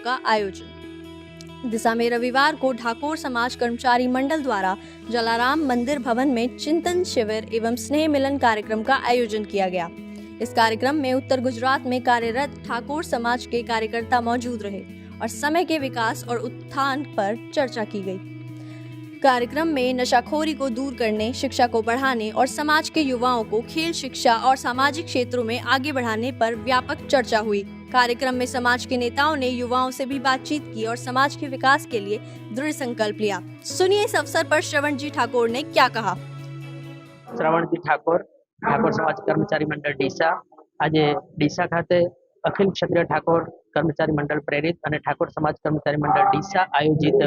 का आयोजन। दिशा में रविवार को ठाकुर समाज कर्मचारी मंडल द्वारा जलाराम मंदिर भवन में चिंतन शिविर एवं स्नेह मिलन कार्यक्रम का आयोजन किया गया। इस कार्यक्रम में उत्तर गुजरात में कार्यरत ठाकुर समाज के कार्यकर्ता मौजूद रहे और समय के विकास और उत्थान पर चर्चा की गई। कार्यक्रम में नशाखोरी को दूर करने, शिक्षा को बढ़ाने और समाज के युवाओं को खेल, शिक्षा और सामाजिक क्षेत्रों में आगे बढ़ाने पर व्यापक चर्चा हुई। कार्यक्रम में समाज के नेताओं ने युवाओं से भी बातचीत की और समाज के विकास के लिए दृढ़ संकल्प लिया। सुनिए इस अवसर पर श्रवण जी ठाकुर ने क्या कहा। श्रवण जी ठाकुर समाज कर्मचारी मंडल ડીસા આજે ડીસા ખાતે અખિલ ક્ષત્રિય ઠાકોર કર્મચારી મંડળ પ્રેરિત અને ઠાકોર સમાજ કર્મચારી મંડળ ડીસા આયોજિત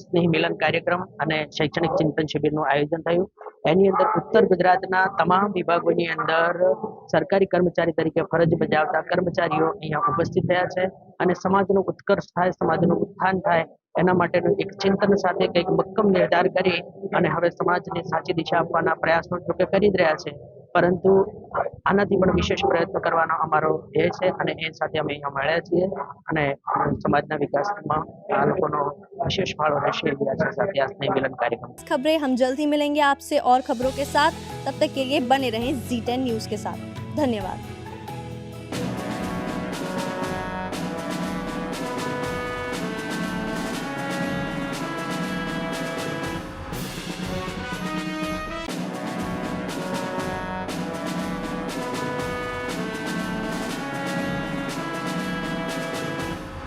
સ્નેહ મિલન કાર્યક્રમ અને શૈક્ષણિક ચિંતન શિબિરનું આયોજન થયું। એની અંદર ઉત્તર ગુજરાતના તમામ વિભાગોની અંદર સરકારી કર્મચારી તરીકે ફરજ બજાવતા કર્મચારીઓ અહીંયા ઉપસ્થિત થયા છે અને સમાજનો ઉત્કર્ષ થાય, સમાજનું ઉત્થાન થાય એના માટેનું એક ચિંતન સાથે કંઈક મક્કમ નિર્ધાર કરી અને હવે સમાજને સાચી દિશા આપવાના પ્રયાસો જોકે કરી જ રહ્યા છે, પરંતુ આનાથી પણ વિશેષ પ્રયત્ન કરવાનો અમારો ધ્યેય છે અને એ સાથે અમે અહીંયા મળ્યા છીએ અને સમાજના વિકાસમાં આ લોકોનો વિશેષ ફાળો રહેશે એવી આશા સાથે આ સ્નેહ મિલન कार्यक्रम। खबरें हम जल्द ही मिलेंगे आपसे और खबरों के साथ। तब तक के लिए बने रहें जी10 न्यूज़ के साथ। धन्यवाद।